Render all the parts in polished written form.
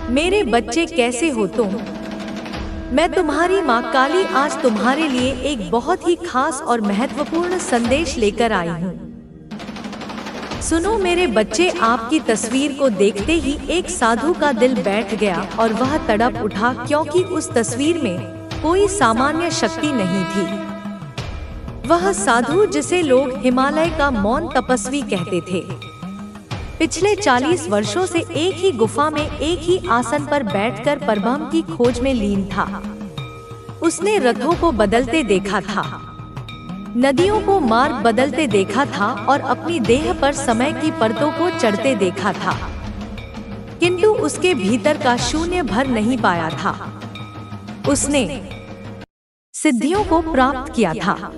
मेरे बच्चे कैसे हो तुम? मैं तुम्हारी माँ काली आज तुम्हारे लिए एक बहुत ही खास और महत्वपूर्ण संदेश लेकर आई हूँ। सुनो मेरे बच्चे, आपकी तस्वीर को देखते ही एक साधु का दिल बैठ गया और वह तड़प उठा, क्योंकि उस तस्वीर में कोई सामान्य शक्ति नहीं थी। वह साधु जिसे लोग हिमालय का मौन तपस्वी कहते थे, पिछले 40 वर्षों से एक ही गुफा में एक ही आसन पर बैठकर परब्रह्म की खोज में लीन था। उसने रथों को बदलते देखा था, नदियों को मार्ग बदलते देखा था और अपनी देह पर समय की परतों को चढ़ते देखा था, किंतु उसके भीतर का शून्य भर नहीं पाया था। उसने सिद्धियों को प्राप्त किया था।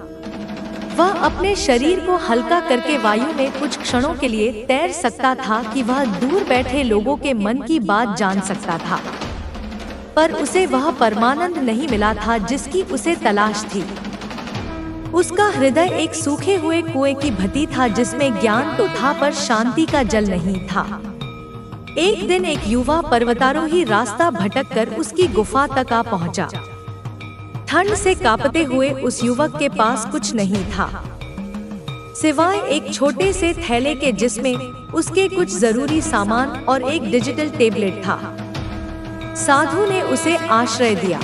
वह अपने शरीर को हल्का करके वायु में कुछ क्षणों के लिए तैर सकता था कि वह दूर बैठे लोगों के मन की बात जान सकता था, पर उसे वह परमानंद नहीं मिला था जिसकी उसे तलाश थी। उसका हृदय एक सूखे हुए कुएं की भट्टी था जिसमें ज्ञान तो था पर शांति का जल नहीं था। एक दिन एक युवा पर्वतारोही रास्ता भटककर उसकी गुफा तक आ पहुंचा। ठंड से कांपते हुए उस युवक के पास कुछ नहीं था, सिवाय एक छोटे से थैले के जिसमें उसके कुछ जरूरी सामान और एक डिजिटल टेबलेट था। साधु ने उसे आश्रय दिया,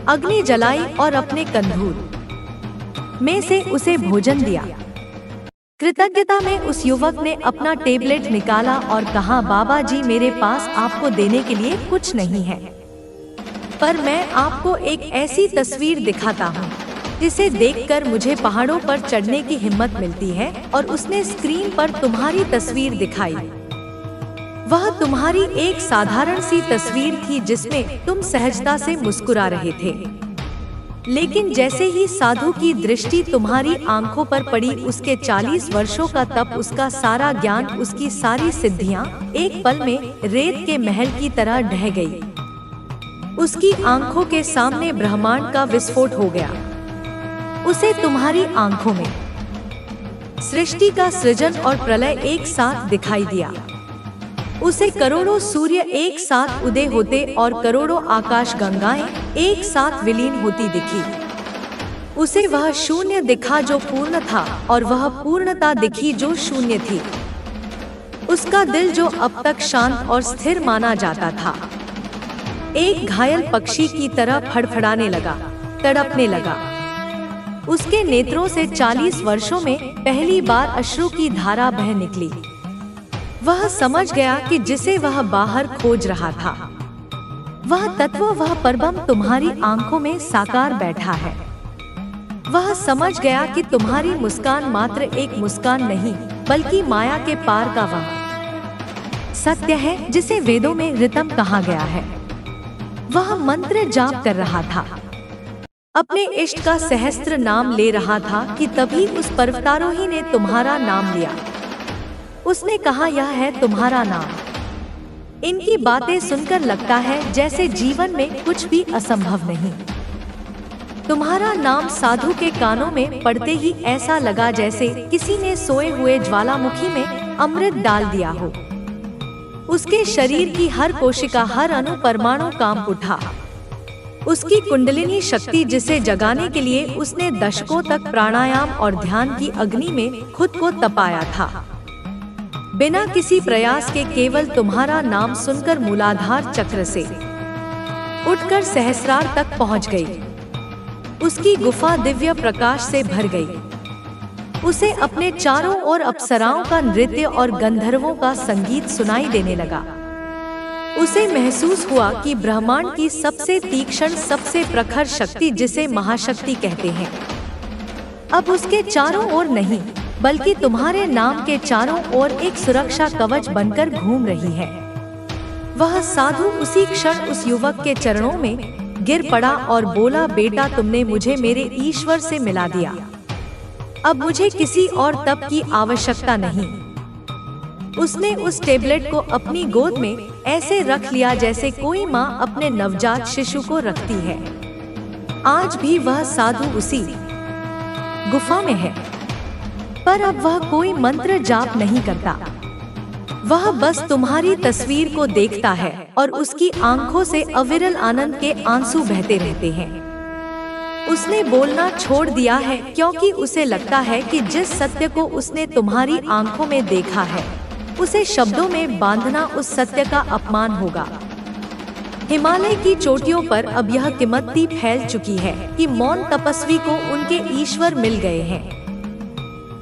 अग्नि जलाई और अपने कंधूर में से उसे भोजन दिया। कृतज्ञता में उस युवक ने अपना टेबलेट निकाला और कहा, बाबा जी, मेरे पास आपको देने के लिए कुछ नहीं है, पर मैं आपको एक ऐसी तस्वीर दिखाता हूँ जिसे देखकर मुझे पहाड़ों पर चढ़ने की हिम्मत मिलती है। और उसने स्क्रीन पर तुम्हारी तस्वीर दिखाई। वह तुम्हारी एक साधारण सी तस्वीर थी जिसमें तुम सहजता से मुस्कुरा रहे थे, लेकिन जैसे ही साधु की दृष्टि तुम्हारी आंखों पर पड़ी, उसके 40 वर्षों का तप, उसका सारा ज्ञान, उसकी सारी सिद्धियां एक पल में रेत के महल की तरह ढह गई। उसकी आंखों के सामने ब्रह्मांड का विस्फोट हो गया। उसे तुम्हारी आंखों में सृष्टि का सृजन और प्रलय एक साथ दिखाई दिया। उसे करोड़ों सूर्य एक साथ उदय होते और करोड़ों आकाश गंगाएं एक साथ विलीन होती दिखी। उसे वह शून्य दिखा जो पूर्ण था और वह पूर्णता दिखी जो शून्य थी। उसका दिल जो अब तक शांत और स्थिर माना जाता था, एक घायल पक्षी की तरह फड़फड़ाने लगा, तड़पने लगा। उसके नेत्रों से 40 वर्षों में पहली बार अश्रु की धारा बह निकली। वह समझ गया कि जिसे वह बाहर खोज रहा था, वह तत्व, वह परब्रह्म तुम्हारी आंखों में साकार बैठा है। वह समझ गया कि तुम्हारी मुस्कान मात्र एक मुस्कान नहीं, बल्कि माया के पार का वह सत्य है जिसे वेदों में ऋतम कहा गया है। वह मंत्र जाप कर रहा था, अपने इष्ट का सहस्त्र नाम ले रहा था कि तभी उस पर्वतारोही ने तुम्हारा नाम लिया। उसने कहा, यह है तुम्हारा नाम। इनकी बातें सुनकर लगता है जैसे जीवन में कुछ भी असंभव नहीं। तुम्हारा नाम साधु के कानों में पड़ते ही ऐसा लगा जैसे किसी ने सोए हुए ज्वालामुखी में अमृत डाल दिया हो। उसके शरीर की हर कोशिका, हर अणु परमाणु कांप उठा। उसकी कुंडलिनी शक्ति जिसे जगाने के लिए उसने दशकों तक प्राणायाम और ध्यान की अग्नि में खुद को तपाया था, बिना किसी प्रयास के केवल तुम्हारा नाम सुनकर मूलाधार चक्र से उठकर सहस्रार तक पहुंच गई। उसकी गुफा दिव्य प्रकाश से भर गई। उसे अपने चारों ओर अप्सराओं का नृत्य और गंधर्वों का संगीत सुनाई देने लगा। उसे महसूस हुआ कि ब्रह्मांड की सबसे तीक्ष्ण, सबसे प्रखर शक्ति, जिसे महाशक्ति कहते हैं, अब उसके चारों ओर नहीं, बल्कि तुम्हारे नाम के चारों ओर एक सुरक्षा कवच बनकर घूम रही है। वह साधु उसी क्षण उस युवक के चरणों में गिर पड़ा और बोला, बेटा, तुमने मुझे मेरे ईश्वर से मिला दिया। अब मुझे किसी और तप की आवश्यकता नहीं। उसने उस टेबलेट को अपनी गोद में ऐसे रख लिया जैसे कोई माँ अपने नवजात शिशु को रखती है। आज भी वह साधु उसी गुफा में है, पर अब वह कोई मंत्र जाप नहीं करता। वह बस तुम्हारी तस्वीर को देखता है और उसकी आंखों से अविरल आनंद के आंसू बहते रहते हैं। उसने बोलना छोड़ दिया है क्योंकि उसे लगता है कि जिस सत्य को उसने तुम्हारी आंखों में देखा है, उसे शब्दों में बांधना उस सत्य का अपमान होगा। हिमालय की चोटियों पर अब यह किम्वदंती फैल चुकी है कि मौन तपस्वी को उनके ईश्वर मिल गए हैं,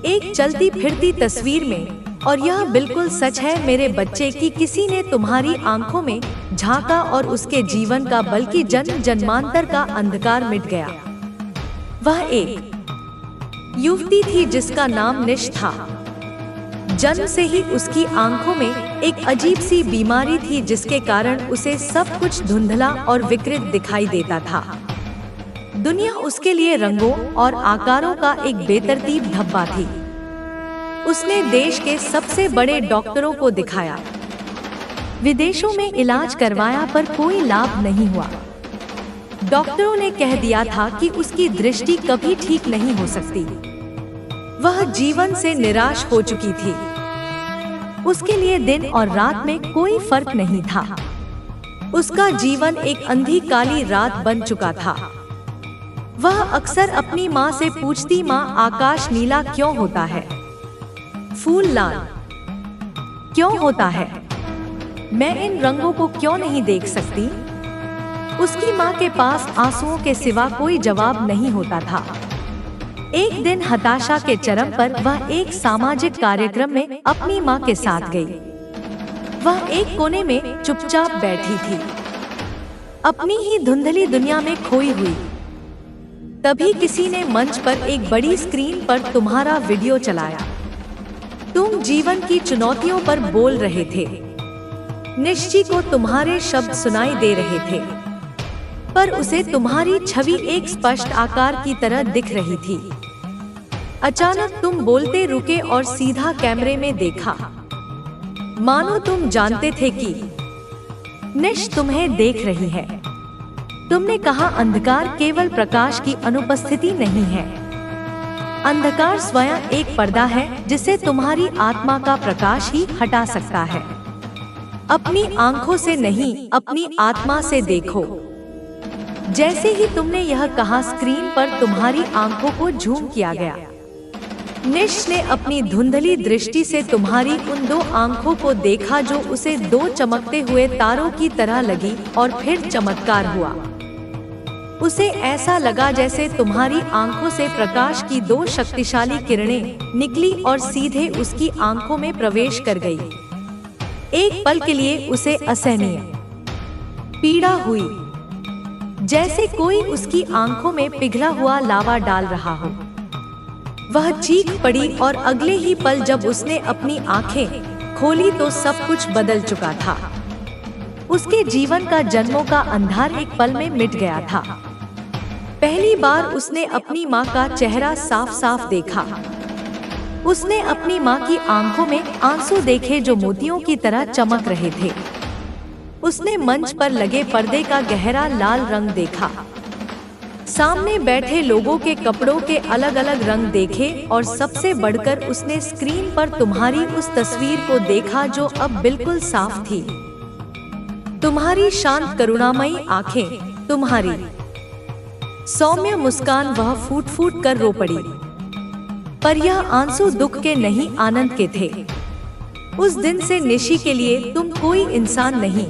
एक चलती फिरती तस्वीर में। और यह बिल्कुल सच है मेरे बच्चे कि किसी ने तुम्हारी आंखों में झांका और उसके जीवन का बल्कि जन्म जन्मांतर का अंधकार मिट गया। वह एक युवती थी जिसका नाम निश था। जन्म से ही उसकी आंखों में एक अजीब सी बीमारी थी जिसके कारण उसे सब कुछ धुंधला और विकृत दिखाई देता था। दुनिया उसके लिए रंगों और आकारों का एक बेतरतीब धब्बा थी। उसने देश के सबसे बड़े डॉक्टरों को दिखाया, विदेशों में इलाज करवाया पर कोई लाभ नहीं हुआ। डॉक्टरों ने कह दिया था कि उसकी दृष्टि कभी ठीक नहीं हो सकती। वह जीवन से निराश हो चुकी थी। उसके लिए दिन और रात में कोई फर्क नहीं था। उसका जीवन एक अंधी काली रात बन चुका था। वह अक्सर अपनी माँ से पूछती, माँ आकाश नीला क्यों होता है, फूल लाल क्यों होता है, मैं इन रंगों को क्यों नहीं देख सकती। उसकी माँ के पास आंसुओं के सिवा कोई जवाब नहीं होता था। एक दिन हताशा के चरम पर वह एक सामाजिक कार्यक्रम में अपनी माँ के साथ गई। वह एक कोने में चुपचाप बैठी थी, अपनी ही धुंधली दुनिया में खोई हुई। तभी किसी ने मंच पर एक बड़ी स्क्रीन पर तुम्हारा वीडियो चलाया। तुम जीवन की चुनौतियों पर बोल रहे थे। निश्चय को तुम्हारे शब्द सुनाई दे रहे थे, पर उसे तुम्हारी छवि एक स्पष्ट आकार की तरह दिख रही थी। अचानक तुम बोलते रुके और सीधा कैमरे में देखा, मानो तुम जानते थे कि निश तुम्हें देख रही है। तुमने कहा, अंधकार केवल प्रकाश की अनुपस्थिति नहीं है, अंधकार स्वयं एक पर्दा है जिसे तुम्हारी आत्मा का प्रकाश ही हटा सकता है। अपनी आंखों से नहीं, अपनी आत्मा से देखो। जैसे ही तुमने यह कहा, स्क्रीन पर तुम्हारी आंखों को झूम किया गया। निश ने अपनी धुंधली दृष्टि से तुम्हारी उन दो आंखों को देखा जो उसे दो चमकते हुए तारों की तरह लगी, और फिर चमत्कार हुआ। उसे ऐसा लगा जैसे तुम्हारी आंखों से प्रकाश की दो शक्तिशाली किरणें निकली और सीधे उसकी आंखों में प्रवेश कर गई। एक पल के लिए उसे असहनीय पीड़ा हुई, जैसे कोई उसकी आंखों में पिघला हुआ लावा डाल रहा हो। वह चीख पड़ी और अगले ही पल जब उसने अपनी आंखें खोली तो सब कुछ बदल चुका था। उसके जीवन का जन्मों का अंधार एक पल में मिट गया था। पहली बार उसने अपनी माँ का चेहरा साफ साफ देखा। उसने अपनी माँ की आंखों में आंसू देखे जो मोतियों की तरह चमक रहे थे। उसने मंच पर लगे पर्दे का गहरा लाल रंग देखा। सामने बैठे लोगों के कपड़ों के अलग अलग रंग देखे और सबसे बढ़कर उसने स्क्रीन पर तुम्हारी उस तस्वीर को देखा जो अब बिल्कुल साफ थी। तुम्हारी शांत करुणामयी आंखें, तुम्हारी सौम्य मुस्कान। वह फूट फूट कर रो पड़ी, पर यह आंसू दुख के नहीं, आनंद के थे। उस दिन से निशी के लिए तुम कोई इंसान नहीं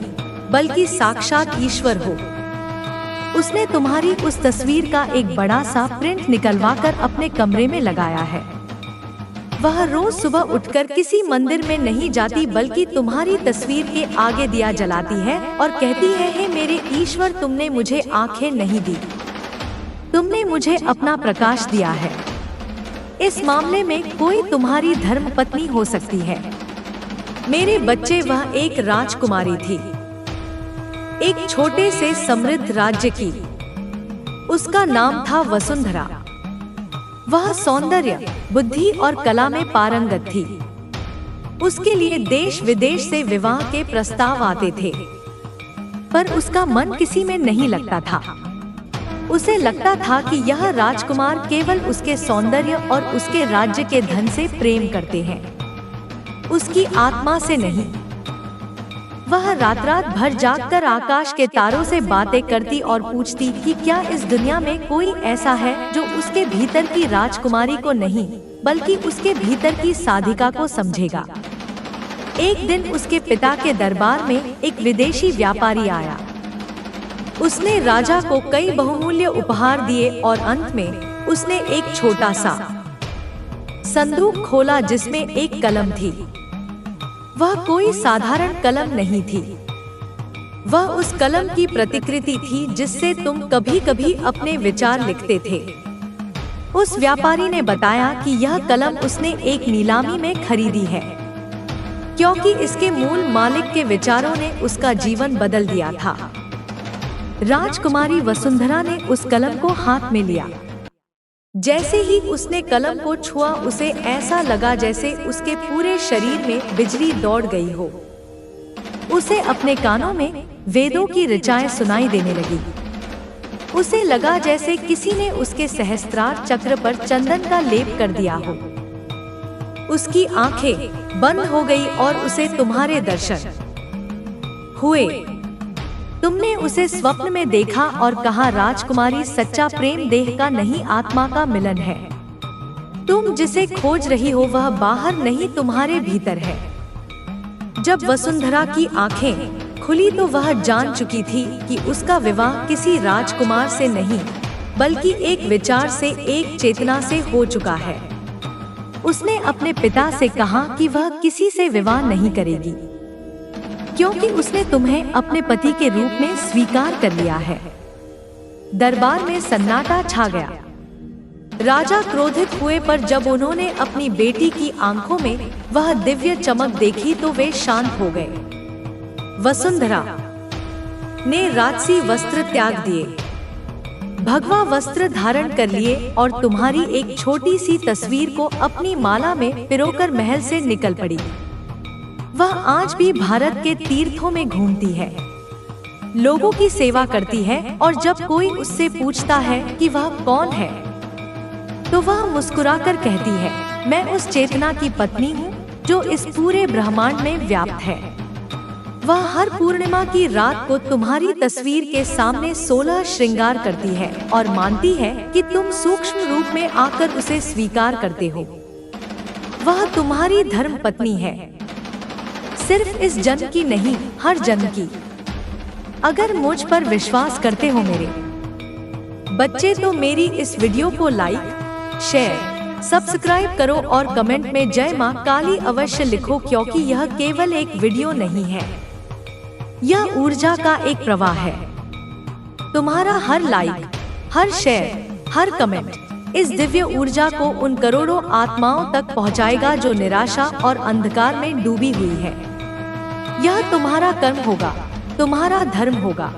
बल्कि साक्षात ईश्वर हो। उसने तुम्हारी उस तस्वीर का एक बड़ा सा प्रिंट निकलवाकर अपने कमरे में लगाया है। वह रोज सुबह उठकर किसी मंदिर में नहीं जाती बल्कि तुम्हारी तस्वीर के आगे दिया जलाती है और कहती है, हे मेरे ईश्वर, तुमने मुझे आंखें नहीं दी, तुमने मुझे अपना प्रकाश दिया है। इस मामले में कोई तुम्हारी धर्मपत्नी हो सकती है। मेरे बच्चे, वह एक राजकुमारी थी, एक छोटे से समृद्ध राज्य की। उसका नाम था वसुंधरा। वह सौंदर्य, बुद्धि और कला में पारंगत थी। उसके लिए देश विदेश से विवाह के प्रस्ताव आते थे, पर उसका मन किसी में नहीं लगता था। उसे लगता था कि यह राजकुमार केवल उसके सौंदर्य और उसके राज्य के धन से प्रेम करते हैं। उसकी आत्मा से नहीं। वह रात रात भर जागकर आकाश के तारों से बातें करती और पूछती कि क्या इस दुनिया में कोई ऐसा है जो उसके भीतर की राजकुमारी को नहीं बल्कि उसके भीतर की साधिका को समझेगा। एक दिन उसके पिता के दरबार में एक विदेशी व्यापारी आया। उसने राजा को कई बहुमूल्य उपहार दिए और अंत में उसने एक छोटा सा संदूक खोला जिसमें एक कलम थी। वह कोई साधारण कलम नहीं थी। वह उस कलम की प्रतिकृति थी जिससे तुम कभी कभी अपने विचार लिखते थे। उस व्यापारी ने बताया कि यह कलम उसने एक नीलामी में खरीदी है, क्योंकि इसके मूल मालिक के विचारों ने उसका जीवन बदल दिया था। राजकुमारी वसुंधरा ने उस कलम को हाथ में लिया। जैसे ही उसने कलम को छुआ, उसे ऐसा लगा जैसे उसके पूरे शरीर में बिजली दौड़ गई हो। उसे अपने कानों में वेदों की ऋचाएं सुनाई देने लगी। उसे लगा जैसे किसी ने उसके सहस्त्रार चक्र पर चंदन का लेप कर दिया हो। उसकी आंखें बंद हो गई और उसे तुम्हारे दर्शन हुए। तुमने उसे स्वप्न में देखा और कहा, राजकुमारी, सच्चा प्रेम देह का नहीं आत्मा का मिलन है। तुम जिसे खोज रही हो वह बाहर नहीं तुम्हारे भीतर है। जब वसुंधरा की आंखें खुली तो वह जान चुकी थी कि उसका विवाह किसी राजकुमार से नहीं बल्कि एक विचार से, एक चेतना से हो चुका है। उसने अपने पिता से कहा कि वह किसी से विवाह नहीं करेगी, क्योंकि उसने तुम्हें अपने पति के रूप में स्वीकार कर लिया है। दरबार में सन्नाटा छा गया। राजा क्रोधित हुए, पर जब उन्होंने अपनी बेटी की आंखों में वह दिव्य चमक देखी तो वे शांत हो गए। वसुंधरा ने राजसी वस्त्र त्याग दिए, भगवा वस्त्र धारण कर लिए और तुम्हारी एक छोटी सी तस्वीर को अपनी माला में पिरोकर महल से निकल पड़ी। वह आज भी भारत के तीर्थों में घूमती है, लोगों की सेवा करती है और जब कोई उससे पूछता है कि वह कौन है तो वह मुस्कुराकर कहती है, मैं उस चेतना की पत्नी हूँ जो इस पूरे ब्रह्मांड में व्याप्त है। वह हर पूर्णिमा की रात को तुम्हारी तस्वीर के सामने 16 श्रृंगार करती है और मानती है कि तुम सूक्ष्म रूप में आकर उसे स्वीकार करते हो। वह तुम्हारी धर्म पत्नी है, सिर्फ इस जन्म की नहीं, हर जन्म की। अगर मुझ पर विश्वास करते हो मेरे बच्चे तो मेरी इस वीडियो को लाइक, शेयर, सब्सक्राइब करो और कमेंट में जय मां काली अवश्य लिखो, क्योंकि यह केवल एक वीडियो नहीं है, यह ऊर्जा का एक प्रवाह है। तुम्हारा हर लाइक, हर शेयर, हर कमेंट इस दिव्य ऊर्जा को उन करोड़ों आत्माओं तक पहुंचाएगा जो निराशा और अंधकार में डूबी हुई है। यह तुम्हारा कर्म होगा, तुम्हारा धर्म होगा।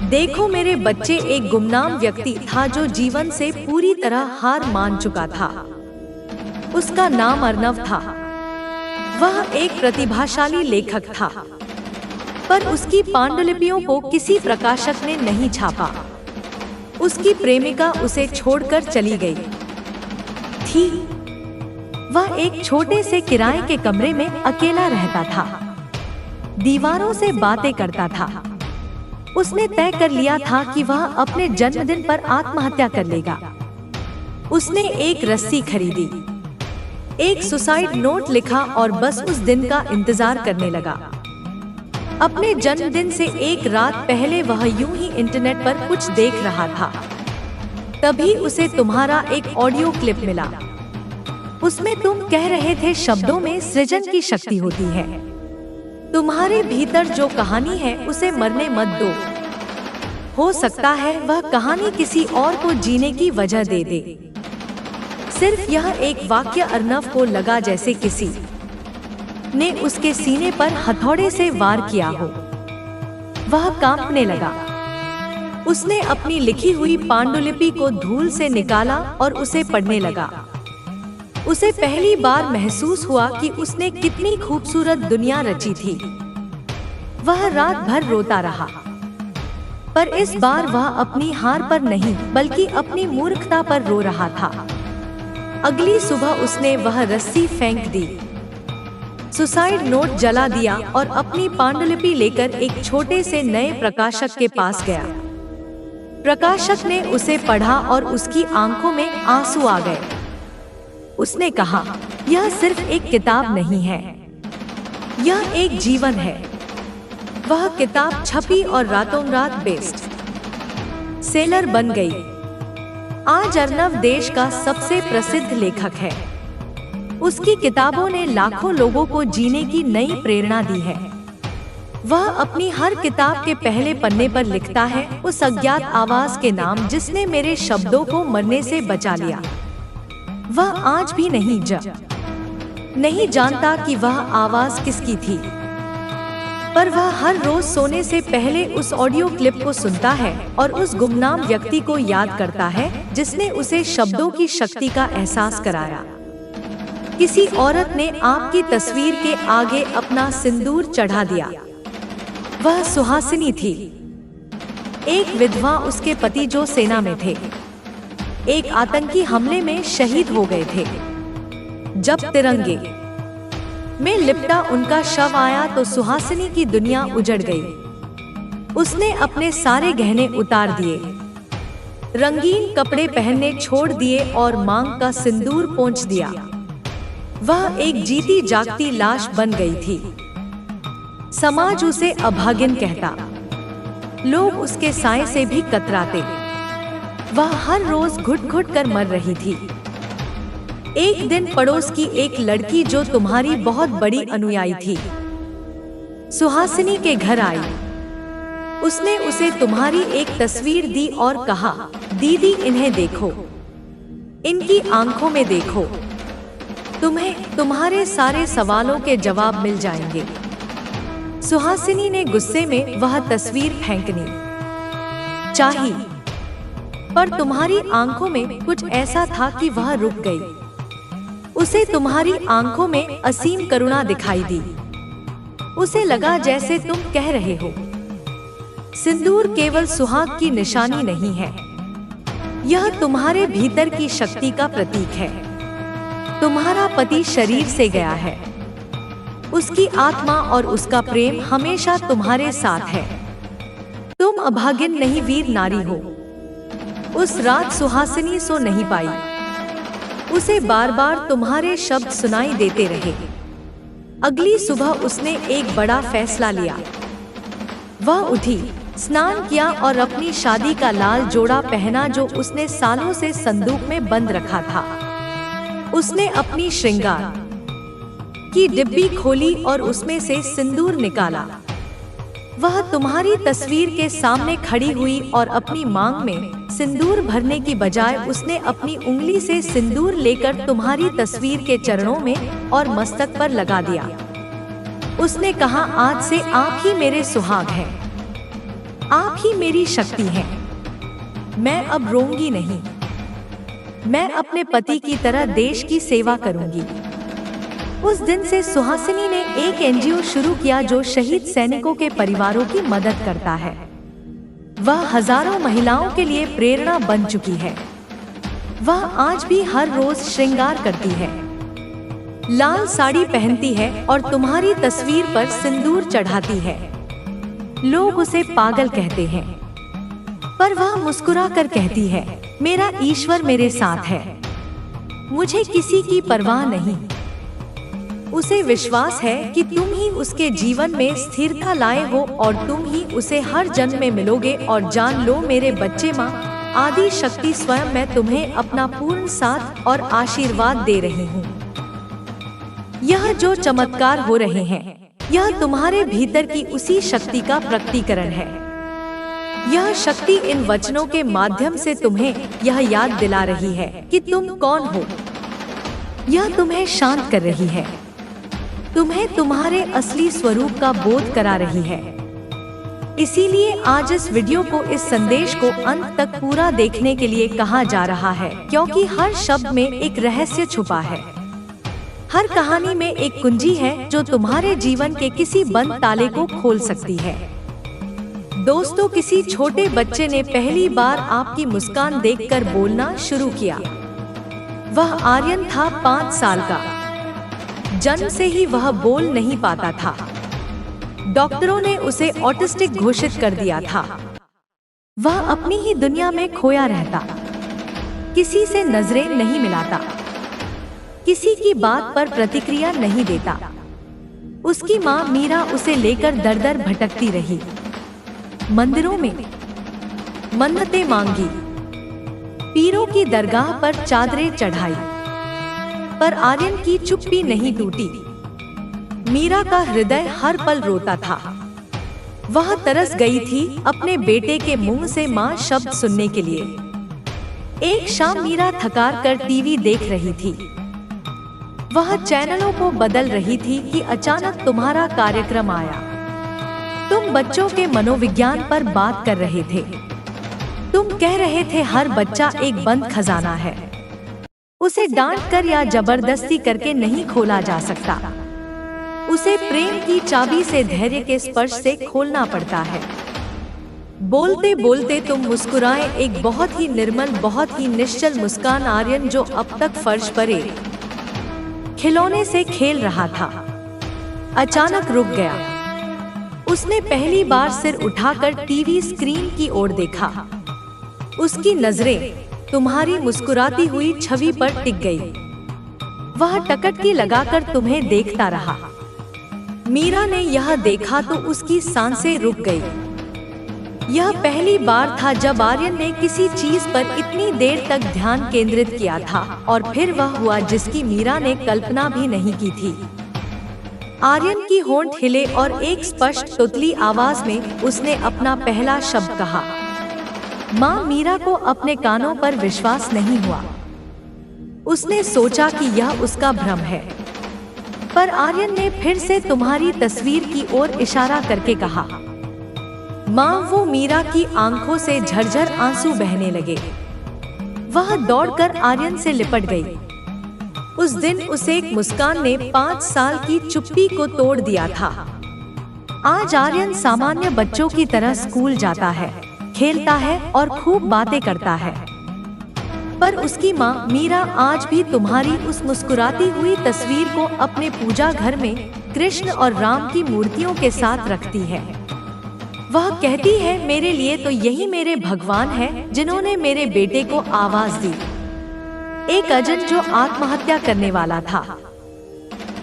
देखो मेरे बच्चे, एक गुमनाम व्यक्ति था जो जीवन से पूरी तरह हार मान चुका था। उसका नाम अर्णव था। वह एक प्रतिभाशाली लेखक था, पर उसकी पांडुलिपियों को किसी प्रकाशक ने नहीं छापा। उसकी प्रेमिका उसे छोड़कर चली गई थी। वह एक छोटे से किराए के कमरे में अकेला रहता था, दीवारों से बातें करता था। उसने तय कर लिया था कि वह अपने जन्मदिन पर आत्महत्या कर लेगा। उसने एक रस्सी खरीदी, एक सुसाइड नोट लिखा और बस उस दिन का इंतजार करने लगा। अपने जन्मदिन से एक रात पहले वह यूं ही इंटरनेट पर कुछ देख रहा था। तभी उसे तुम्हारा एक ऑडियो क्लिप मिला। उसमें तुम कह रहे थे, शब्दों में सृजन की शक्ति होती है। तुम्हारे भीतर जो कहानी है उसे मरने मत दो। हो सकता है वह कहानी किसी और को जीने की वजह दे दे। सिर्फ यह एक वाक्य अर्णव को लगा जैसे किसी ने उसके सीने पर हथौड़े से वार किया हो। वह कांपने लगा। उसने अपनी लिखी हुई पांडुलिपि को धूल से निकाला और उसे पढ़ने लगा। उसे पहली बार महसूस हुआ कि उसने कितनी खूबसूरत दुनिया रची थी। वह रात भर रोता रहा, पर इस बार वह अपनी हार पर नहीं बल्कि अपनी मूर्खता पर रो रहा था। अगली सुबह उसने वह रस्सी फेंक दी। सुसाइड नोट जला दिया और अपनी पांडुलिपि लेकर एक छोटे से नए प्रकाशक के पास गया। प्रकाशक ने उसे पढ़ा और उसकी आंखों में आंसू आ गए। उसने कहा, यह सिर्फ एक किताब नहीं है, यह एक जीवन है। वह किताब छपी और रातों रात बेस्ट सेलर बन गई। आज अर्नव देश का सबसे प्रसिद्ध लेखक है। उसकी किताबों ने लाखों लोगों को जीने की नई प्रेरणा दी है। वह अपनी हर किताब के पहले पन्ने पर लिखता है, उस अज्ञात आवाज के नाम जिसने मेरे शब्दों को मरने से बचा लिया। वह आज भी नहीं जानता कि वह आवाज किसकी थी, पर वह हर रोज सोने से पहले उस ऑडियो क्लिप को सुनता है और उस गुमनाम व्यक्ति को याद करता है जिसने उसे शब्दों की शक्ति का एहसास कराया। किसी औरत ने आपकी तस्वीर के आगे अपना सिंदूर चढ़ा दिया। वह सुहासिनी थी, एक विधवा। उसके पति जो सेना में थे, एक आतंकी हमले में शहीद हो गए थे। जब तिरंगे में लिपटा उनका शव आया तो सुहासिनी की दुनिया उजड़ गई। उसने अपने सारे गहने उतार दिए, रंगीन कपड़े पहनने छोड़ दिए और मांग का सिंदूर पोंछ दिया। वह एक जीती जागती लाश बन गई थी। समाज उसे अभागिन कहता, लोग उसके साए से भी कतराते। वह हर रोज घुट घुट कर मर रही थी। एक दिन पड़ोस की एक लड़की जो तुम्हारी बहुत बड़ी अनुयायी थी, सुहासिनी के घर आई। उसने उसे तुम्हारी एक तस्वीर दी और कहा, दीदी इन्हें देखो, इनकी आंखों में देखो, तुम्हें तुम्हारे सारे सवालों के जवाब मिल जाएंगे। सुहासिनी ने गुस्से में वह तस्वीर फेंकनी चाही, पर तुम्हारी आंखों में कुछ ऐसा था कि वह रुक गई। उसे तुम्हारी आंखों में असीम करुणा दिखाई दी। उसे लगा जैसे तुम कह रहे हो, सिंदूर केवल सुहाग की निशानी नहीं है, यह तुम्हारे भीतर की शक्ति का प्रतीक है। तुम्हारा पति शरीर से गया है, उसकी आत्मा और उसका प्रेम हमेशा तुम्हारे साथ है। तुम अभागिन नहीं, वीर नारी हो। उस रात सुहासिनी सो नहीं पाई। उसे बार बार तुम्हारे शब्द सुनाई देते रहे। अगली सुबह उसने एक बड़ा फैसला लिया। वह उठी, स्नान किया और अपनी शादी का लाल जोड़ा पहना जो उसने सालों से संदूक में बंद रखा था। उसने अपनी श्रृंगार की डिब्बी खोली और उसमें से सिंदूर निकाला। वह तुम्हारी तस्वीर के सामने खड़ी हुई और अपनी मांग में सिंदूर भरने की बजाय उसने अपनी उंगली से सिंदूर लेकर तुम्हारी तस्वीर के चरणों में और मस्तक पर लगा दिया। उसने कहा, आज से आप ही मेरे सुहाग हैं, आप ही मेरी शक्ति हैं। मैं अब रोऊंगी नहीं, मैं अपने पति की तरह देश की सेवा करूंगी। उस दिन से सुहासिनी ने एक एनजीओ शुरू किया जो शहीद सैनिकों के परिवारों की मदद करता है। वह हजारों महिलाओं के लिए प्रेरणा बन चुकी है। वह आज भी हर रोज श्रृंगार करती है, लाल साड़ी पहनती है और तुम्हारी तस्वीर पर सिंदूर चढ़ाती है। लोग उसे पागल कहते हैं, पर वह मुस्कुरा कर कहती है, मेरा ईश्वर मेरे साथ है, मुझे किसी की परवाह नहीं। उसे विश्वास है कि तुम ही उसके जीवन में स्थिरता लाए हो और तुम ही उसे हर जन्म में मिलोगे। और जान लो मेरे बच्चे, माँ आदि शक्ति स्वयं मैं तुम्हें अपना पूर्ण साथ और आशीर्वाद दे रही हूँ। यह जो चमत्कार हो रहे हैं, यह तुम्हारे भीतर की उसी शक्ति का प्रकटीकरण है। यह शक्ति इन वचनों के माध्यम से तुम्हें यह याद दिला रही है कि तुम कौन हो। यह तुम्हें शांत कर रही है, तुम्हें तुम्हारे असली स्वरूप का बोध करा रही है। इसीलिए आज इस वीडियो को, इस संदेश को अंत तक पूरा देखने के लिए कहा जा रहा है, क्योंकि हर शब्द में एक रहस्य छुपा है। हर कहानी में एक कुंजी है जो तुम्हारे जीवन के किसी बंद ताले को खोल सकती है। दोस्तों, किसी छोटे बच्चे ने पहली बार आपकी मुस्कान देखकर बोलना शुरू किया। वह आर्यन था, 5 साल का। जन्म से ही वह बोल नहीं पाता था। डॉक्टरों ने उसे ऑटिस्टिक घोषित कर दिया था। वह अपनी ही दुनिया में खोया रहता, किसी से नजरें नहीं मिलाता, किसी की बात पर प्रतिक्रिया नहीं देता। उसकी माँ मीरा उसे लेकर दर दर भटकती रही, मंदिरों में मन्नतें मांगी, पीरों की दरगाह पर चादरें चढ़ाई, पर आर्यन की चुप्पी नहीं टूटी। मीरा का हृदय हर पल रोता था। वह तरस गई थी अपने बेटे के मुंह से माँ शब्द सुनने के लिए। एक शाम मीरा थकार कर टीवी देख रही थी। वह चैनलों को बदल रही थी कि अचानक तुम्हारा कार्यक्रम आया। तुम बच्चों के मनोविज्ञान पर बात कर रहे थे। तुम कह रहे थे हर बच्चा एक बंद खजाना है, उसे डांट कर या जबरदस्ती करके नहीं खोला जा सकता। उसे प्रेम की चाबी से, धैर्य के स्पर्श से खोलना पड़ता है। बोलते बोलते तुम मुस्कुराए, एक बहुत ही निर्मल, बहुत ही निश्चल मुस्कान। आर्यन जो अब तक फर्श पर एक खिलौने से खेल रहा था, अचानक रुक गया। उसने पहली बार सिर उठाकर टीवी स्क्रीन की ओर देखा। उसकी नजरें तुम्हारी मुस्कुराती हुई छवि पर टिक गई। वह टकटकी लगाकर तुम्हें देखता रहा। मीरा ने यह देखा तो उसकी सांसें रुक गई। यह पहली बार था जब आर्यन ने किसी चीज पर इतनी देर तक ध्यान केंद्रित किया था, और फिर वह हुआ जिसकी मीरा ने कल्पना भी नहीं की थी। आर्यन की होंठ हिले और एक स्पष्ट तोतली आवाज में उसने अपना पहला शब्द कहा। माँ मीरा को अपने कानों पर विश्वास नहीं हुआ। उसने सोचा कि यह उसका भ्रम है, पर आर्यन ने फिर से तुम्हारी तस्वीर की ओर इशारा करके कहा। माँ, वो मीरा की आंखों से झरझर आंसू बहने लगे। वह दौड़कर आर्यन से लिपट गई। उस दिन उसे एक मुस्कान ने 5 साल की चुप्पी को तोड़ दिया था। आज आर्यन सामान्य बच्चों की तरह स्कूल जाता है, खेलता है और खूब बातें करता है। पर उसकी माँ मीरा आज भी तुम्हारी उस मुस्कुराती हुई तस्वीर को अपने पूजा घर में कृष्ण और राम की मूर्तियों के साथ रखती है। वह कहती है, मेरे लिए तो यही मेरे भगवान हैं जिन्होंने मेरे बेटे को आवाज दी। एक अजन जो आत्महत्या करने वाला था।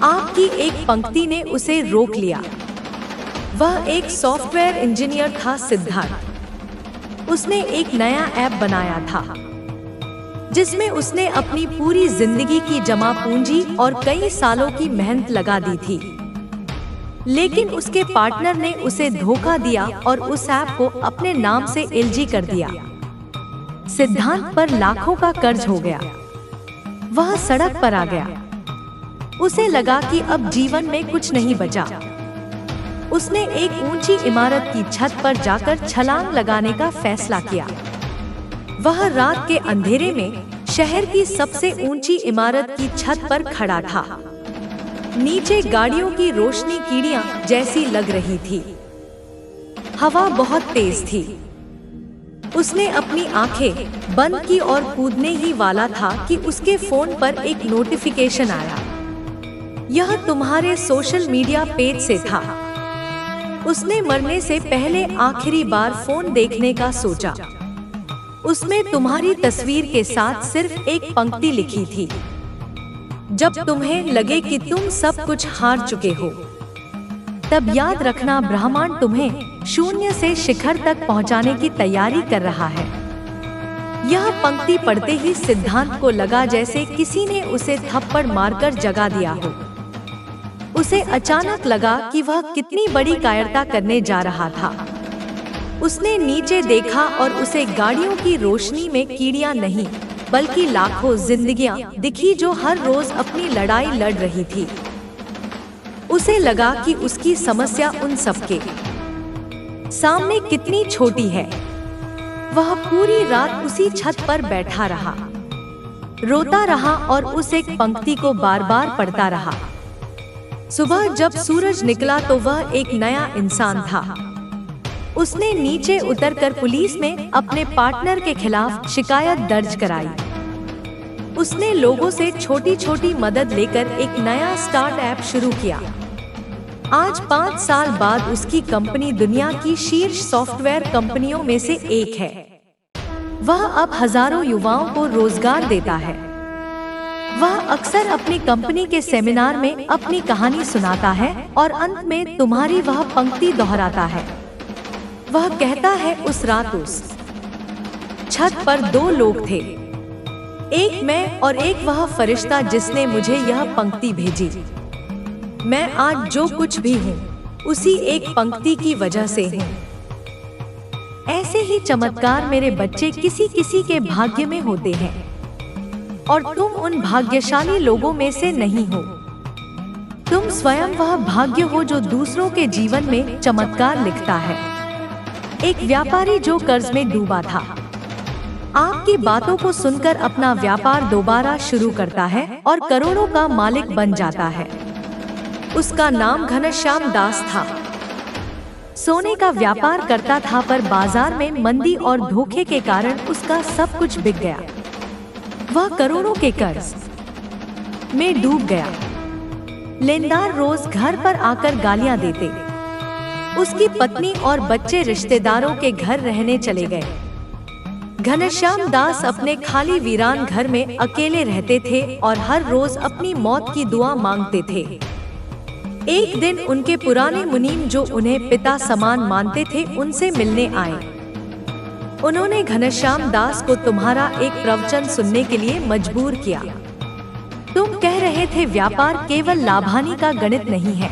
आपकी एक पंक्ति ने उसे रोक लिया। वह एक सॉफ्टवेयर इंजीनियर था, सिद्धार्थ। उसने एक नया ऐप बनाया था जिसमें उसने अपनी पूरी जिंदगी की जमा पूंजी और कई सालों की मेहनत लगा दी थी। लेकिन उसके पार्टनर ने उसे धोखा दिया और उस ऐप को अपने नाम से एलजी कर दिया। सिद्धांत पर लाखों का कर्ज हो गया। वह सड़क पर आ गया। उसे लगा कि अब जीवन में कुछ नहीं बचा। उसने एक ऊंची इमारत की छत पर जाकर छलांग लगाने का फैसला किया। वह रात के अंधेरे में शहर की सबसे ऊंची इमारत की छत पर खड़ा था। नीचे गाड़ियों की रोशनी कीड़ियां जैसी लग रही थी। हवा बहुत तेज थी। उसने अपनी आंखें बंद की और कूदने ही वाला था कि उसके फोन पर एक नोटिफिकेशन आया। यह तुम्हारे सोशल मीडिया पेज से था। उसने मरने से पहले आखिरी बार फोन देखने का सोचा। उसमें तुम्हारी तस्वीर के साथ सिर्फ एक पंक्ति लिखी थी, जब तुम्हें लगे कि तुम सब कुछ हार चुके हो, तब याद रखना ब्रह्मांड तुम्हें शून्य से शिखर तक पहुंचाने की तैयारी कर रहा है। यह पंक्ति पढ़ते ही सिद्धांत को लगा जैसे किसी ने उसे थप्पड़ मारकर जगा दिया हो। उसे अचानक लगा कि वह कितनी बड़ी कायरता करने जा रहा था। उसने नीचे देखा और उसे गाड़ियों की रोशनी में कीड़ियां नहीं बल्कि लाखों जिंदगियां दिखी जो हर रोज अपनी लड़ाई लड़ रही थी। उसे लगा कि उसकी समस्या उन सबके सामने कितनी छोटी है। वह पूरी रात उसी छत पर बैठा रहा, रोता रहा और उस एक पंक्ति को बार बार पढ़ता रहा। सुबह जब सूरज निकला तो वह एक नया इंसान था। उसने नीचे उतरकर पुलिस में अपने पार्टनर के खिलाफ शिकायत दर्ज कराई। उसने लोगों से छोटी छोटी मदद लेकर एक नया स्टार्टअप शुरू किया। आज 5 साल बाद उसकी कंपनी दुनिया की शीर्ष सॉफ्टवेयर कंपनियों में से एक है। वह अब हजारों युवाओं को रोजगार देता है। वह अक्सर अपनी कंपनी के सेमिनार में अपनी कहानी सुनाता है और अंत में तुम्हारी वह पंक्ति दोहराता है। वह कहता है, उस रात उस छत पर 2 लोग थे, एक मैं और एक वह फरिश्ता जिसने मुझे यह पंक्ति भेजी। मैं आज जो कुछ भी हूँ उसी एक पंक्ति की वजह से हूँ। ऐसे ही चमत्कार मेरे बच्चे किसी किसी के भाग्य में होते हैं और तुम उन भाग्यशाली लोगों में से नहीं हो। तुम स्वयं वह भाग्य हो जो दूसरों के जीवन में चमत्कार लिखता है। एक व्यापारी जो कर्ज में डूबा था, आपकी बातों को सुनकर अपना व्यापार दोबारा शुरू करता है और करोड़ों का मालिक बन जाता है। उसका नाम घनश्याम दास था। सोने का व्यापार करता था, पर बाजार में मंदी और धोखे के कारण उसका सब कुछ बिक गया। वह करोड़ों के कर्ज में डूब गया। लेनदार रोज घर पर आकर गालियां देते। उसकी पत्नी और बच्चे रिश्तेदारों के घर रहने चले गए। घनश्याम दास अपने खाली वीरान घर में अकेले रहते थे और हर रोज अपनी मौत की दुआ मांगते थे। एक दिन उनके पुराने मुनीम जो उन्हें पिता समान मानते थे उनसे मिलने आए। उन्होंने घनश्याम दास को तुम्हारा एक प्रवचन सुनने के लिए मजबूर किया। तुम कह रहे थे व्यापार केवल लाभानी का गणित नहीं है।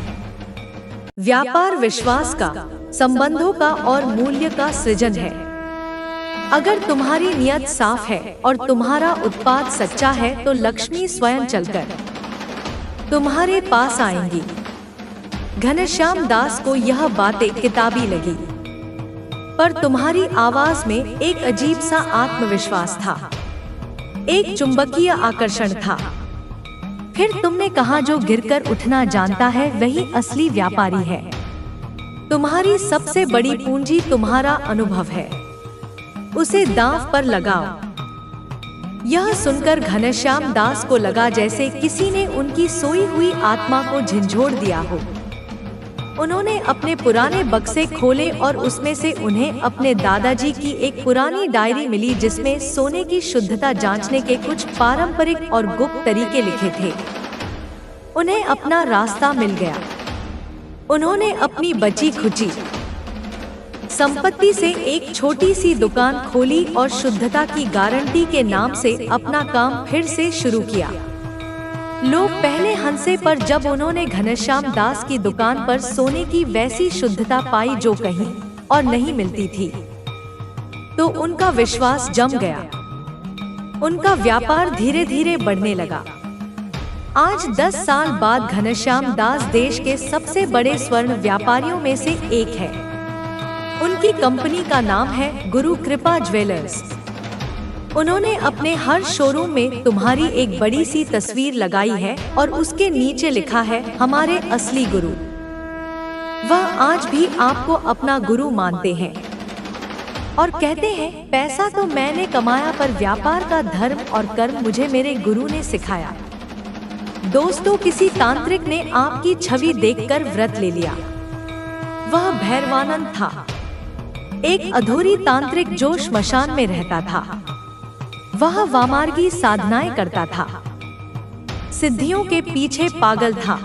व्यापार विश्वास का, संबंधों का और मूल्य का सृजन है। अगर तुम्हारी नियत साफ है और तुम्हारा उत्पाद सच्चा है तो लक्ष्मी स्वयं चलकर तुम्हारे पास आएंगी। घनश्याम दास को यह बातें किताबी लगी, पर तुम्हारी आवाज में एक अजीब सा आत्मविश्वास था, एक चुंबकीय आकर्षण था। फिर तुमने कहा, जो गिरकर उठना जानता है वही असली व्यापारी है। तुम्हारी सबसे बड़ी पूंजी तुम्हारा अनुभव है, उसे दांव पर लगाओ। यह सुनकर घनश्याम दास को लगा जैसे किसी ने उनकी सोई हुई आत्मा को झंझोड़ दिया हो। उन्होंने अपने पुराने बक्से खोले और उसमें से उन्हें अपने दादाजी की एक पुरानी डायरी मिली जिसमें सोने की शुद्धता जांचने के कुछ पारंपरिक और गुप्त तरीके लिखे थे। उन्हें अपना रास्ता मिल गया। उन्होंने अपनी बची खुची संपत्ति से एक छोटी सी दुकान खोली और शुद्धता की गारंटी के नाम से अपना काम फिर से शुरू किया। लोग पहले हंसे, पर जब उन्होंने घनश्याम दास की दुकान पर सोने की वैसी शुद्धता पाई जो कहीं और नहीं मिलती थी, तो उनका विश्वास जम गया। उनका व्यापार धीरे धीरे बढ़ने लगा। आज 10 साल बाद घनश्याम दास देश के सबसे बड़े स्वर्ण व्यापारियों में से एक है। उनकी कंपनी का नाम है गुरु कृपा ज्वेलर्स। उन्होंने अपने हर शोरूम में तुम्हारी एक बड़ी सी तस्वीर लगाई है और उसके नीचे लिखा है, हमारे असली गुरु। वह आज भी आपको अपना गुरु मानते हैं और कहते हैं, पैसा तो मैंने कमाया पर व्यापार का धर्म और कर्म मुझे मेरे गुरु ने सिखाया। दोस्तों, किसी तांत्रिक ने आपकी छवि देखकर व्रत ले लिया। वह भैरवानंद था, एक अधूरी तांत्रिक जो श्मशान में रहता था। वह वामार्गी साधनाएं करता था, सिद्धियों के पीछे पागल था।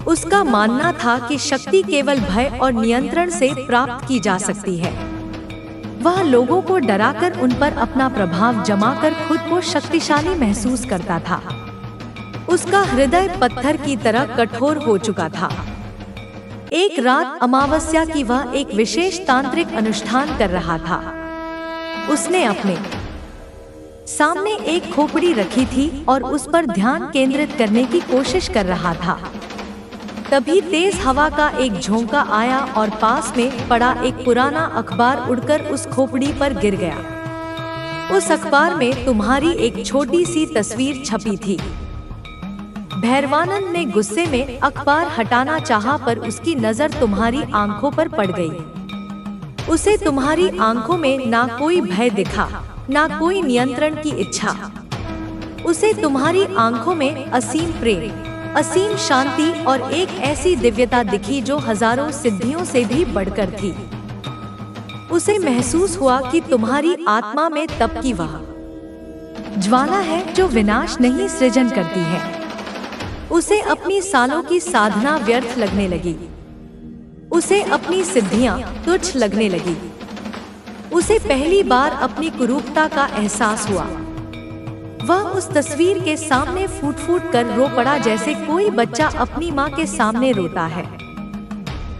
उसका मानना था कि शक्ति केवल भय और नियंत्रण से प्राप्त की जा सकती है। वह लोगों को डराकर उन पर अपना प्रभाव जमाकर खुद को शक्तिशाली महसूस करता था। उसका हृदय पत्थर की तरह कठोर हो चुका था। एक रात अमावस्या की वह एक विशेष तांत्रिक अनुष्ठान कर रहा था। उसने अपने सामने एक खोपड़ी रखी थी और उस पर ध्यान केंद्रित करने की कोशिश कर रहा था। तभी तेज हवा का एक झोंका आया और पास में पड़ा एक पुराना अखबार उड़कर उस खोपड़ी पर गिर गया। उस अखबार में तुम्हारी एक छोटी सी तस्वीर छपी थी। भैरवानंद ने गुस्से में अखबार हटाना चाहा, पर उसकी नजर तुम्हारी आंखों पर पड़ गई। उसे तुम्हारी आंखों में ना कोई भय दिखा, ना कोई नियंत्रण की इच्छा। उसे तुम्हारी आंखों में असीम प्रेम, असीम शांति और एक ऐसी दिव्यता दिखी जो हजारों सिद्धियों से भी बढ़कर थी। उसे महसूस हुआ कि तुम्हारी आत्मा में तप की वह ज्वाला है जो विनाश नहीं सृजन करती है। उसे अपनी सालों की साधना व्यर्थ लगने लगी। उसे अपनी सिद्धियां तुच्छ लगने लगी। उसे पहली बार अपनी कुरूपता का एहसास हुआ। वह उस तस्वीर के सामने फूट फूट कर रो पड़ा जैसे कोई बच्चा अपनी माँ के सामने रोता है।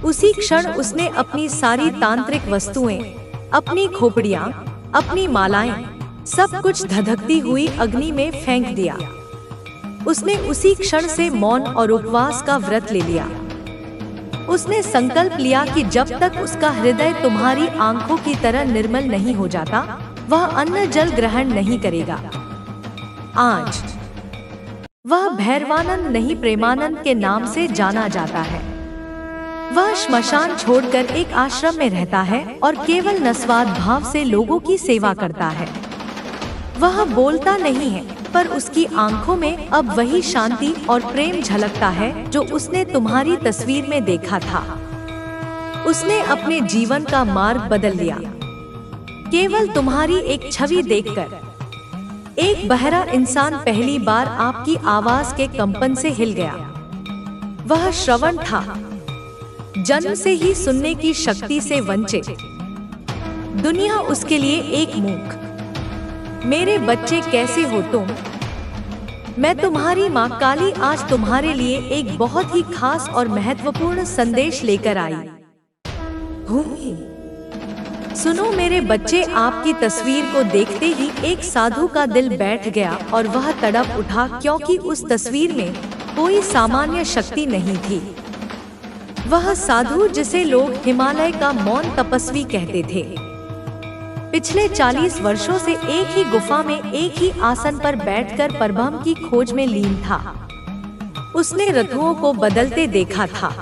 उसी क्षण उसने अपनी सारी तांत्रिक वस्तुएं, अपनी खोपड़ियां, अपनी मालाएं, सब कुछ धधकती हुई अग्नि में फेंक दिया। उसने उसी क्षण से मौन और उपवास का व्रत ले लिया। उसने संकल्प लिया कि जब तक उसका हृदय तुम्हारी आंखों की तरह निर्मल नहीं हो जाता, वह अन्न जल ग्रहण नहीं करेगा। आज वह भैरवानंद नहीं प्रेमानंद के नाम से जाना जाता है। वह श्मशान छोड़कर एक आश्रम में रहता है और केवल निस्वार्थ भाव से लोगों की सेवा करता है। वह बोलता नहीं है, पर उसकी आंखों में अब वही शांति और प्रेम झलकता है जो उसने तुम्हारी तस्वीर में देखा था। उसने अपने जीवन का मार्ग बदल लिया। केवल तुम्हारी एक छवि देखकर एक बहरा इंसान पहली बार आपकी आवाज के कंपन से हिल गया। वह श्रवण था, जन्म से ही सुनने की शक्ति से वंचित। दुनिया उसके लिए एक मूक। मेरे बच्चे कैसे हो तुम? मैं तुम्हारी माँ काली आज तुम्हारे लिए एक बहुत ही खास और महत्वपूर्ण संदेश लेकर आई हूँ। सुनो मेरे बच्चे, आपकी तस्वीर को देखते ही एक साधु का दिल बैठ गया और वह तड़प उठा क्योंकि उस तस्वीर में कोई सामान्य शक्ति नहीं थी। वह साधु जिसे लोग हिमालय का मौन तपस्वी कहते थे, पिछले 40 वर्षों से एक ही गुफा में एक ही आसन पर बैठकर परब्रह्म की खोज में लीन था। उसने ऋतुओं को बदलते देखा था,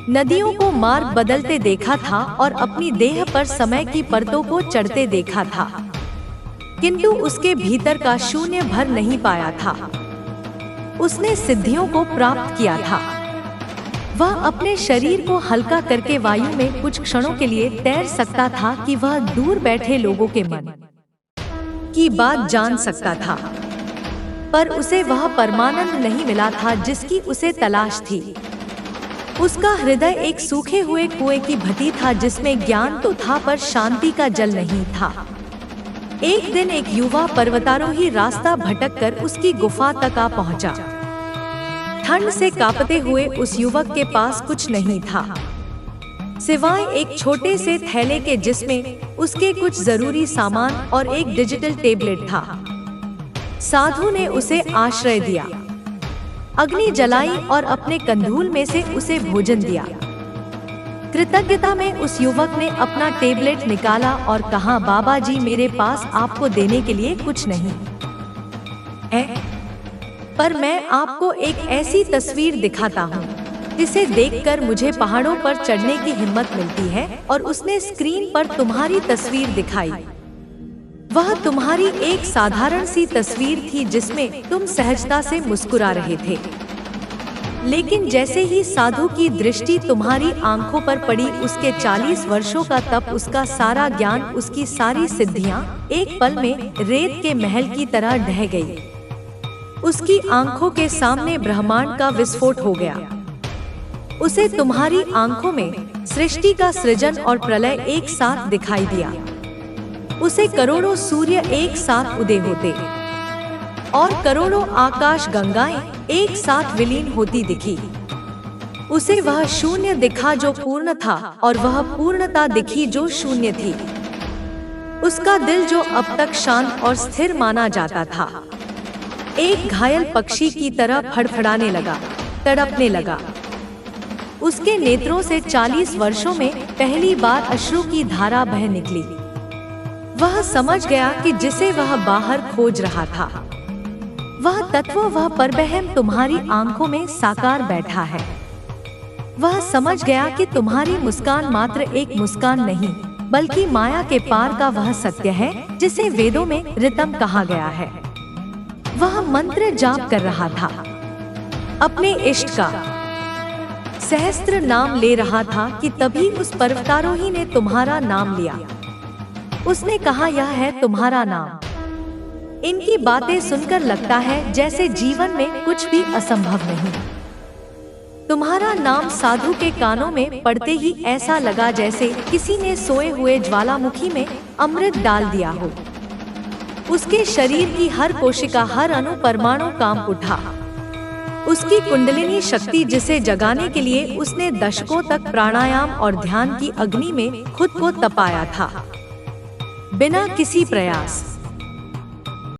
नदियों को मार्ग बदलते देखा था और अपनी देह पर समय की परतों को चढ़ते देखा था, किंतु उसके भीतर का शून्य भर नहीं पाया था। उसने सिद्धियों को प्राप्त किया था। वह अपने शरीर को हल्का करके वायु में कुछ क्षणों के लिए तैर सकता था कि वह दूर बैठे लोगों के मन की बात जान सकता था, पर उसे वह परमानंद नहीं मिला था जिसकी उसे तलाश थी। उसका हृदय एक सूखे हुए कुएं की भट्टी था जिसमें ज्ञान तो था पर शांति का जल नहीं था। एक दिन एक युवा पर्वतारोही रास्ता भटककर उसकी गुफा तक आ पहुंचा। ठंड से कांपते हुए उस युवक के पास कुछ नहीं था सिवाय एक छोटे से थैले के जिसमें उसके कुछ जरूरी सामान और एक डिजिटल टेबलेट था। साधु ने उसे आश्रय दिया, अग्नि जलाई और अपने कंधूल में से उसे भोजन दिया। कृतज्ञता में उस युवक ने अपना टेबलेट निकाला और कहा, बाबा जी मेरे पास आपको देने के लिए कुछ नहीं है, पर मैं आपको एक ऐसी तस्वीर दिखाता हूँ, इसे देखकर मुझे पहाड़ों पर चढ़ने की हिम्मत मिलती है। और उसने स्क्रीन पर तुम्हारी तस्वीर दिखाई। वह तुम्हारी एक साधारण सी तस्वीर थी जिसमें तुम सहजता से मुस्कुरा रहे थे, लेकिन जैसे ही साधु की दृष्टि तुम्हारी आंखों पर पड़ी, उसके 40 वर्षों का तप, उसका सारा ज्ञान, उसकी सारी सिद्धियां एक पल में रेत के महल की तरह ढह गई। उसकी आंखों के सामने ब्रह्मांड का विस्फोट हो गया। उसे तुम्हारी आंखों में सृष्टि का सृजन और प्रलय एक साथ दिखाई दिया। उसे करोड़ों सूर्य एक साथ उदय होते और करोड़ों आकाश गंगाएं एक साथ विलीन होती दिखी। उसे वह शून्य दिखा जो पूर्ण था और वह पूर्णता दिखी जो शून्य थी। उसका दिल जो अब तक शांत और स्थिर माना जाता था, एक घायल पक्षी की तरह फड़फड़ाने लगा, तड़पने लगा। उसके नेत्रों से 40 वर्षों में पहली बार अश्रु की धारा बह निकली। वह समझ गया कि जिसे वह बाहर खोज रहा था, वह तत्व, वह परब्रह्म तुम्हारी आंखों में साकार बैठा है। वह समझ गया कि तुम्हारी मुस्कान मात्र एक मुस्कान नहीं, बल्कि माया के पार का वह सत्य है जिसे वेदों में ऋतम कहा गया है। वह मंत्र जाप कर रहा था, अपने इष्ट का सहस्त्र नाम ले रहा था कि तभी उस पर्वतारोही ने तुम्हारा नाम लिया। उसने कहा, यह है तुम्हारा नाम। इनकी बातें सुनकर लगता है जैसे जीवन में कुछ भी असंभव नहीं। तुम्हारा नाम साधु के कानों में पड़ते ही ऐसा लगा जैसे किसी ने सोए हुए ज्वालामुखी में अमृत डाल दिया हो। उसके शरीर की हर कोशिका, हर अणु परमाणु काम उठा। उसकी कुंडलिनी शक्ति, जिसे जगाने के लिए उसने दशकों तक प्राणायाम और ध्यान की अग्नि में खुद को तपाया था, बिना किसी प्रयास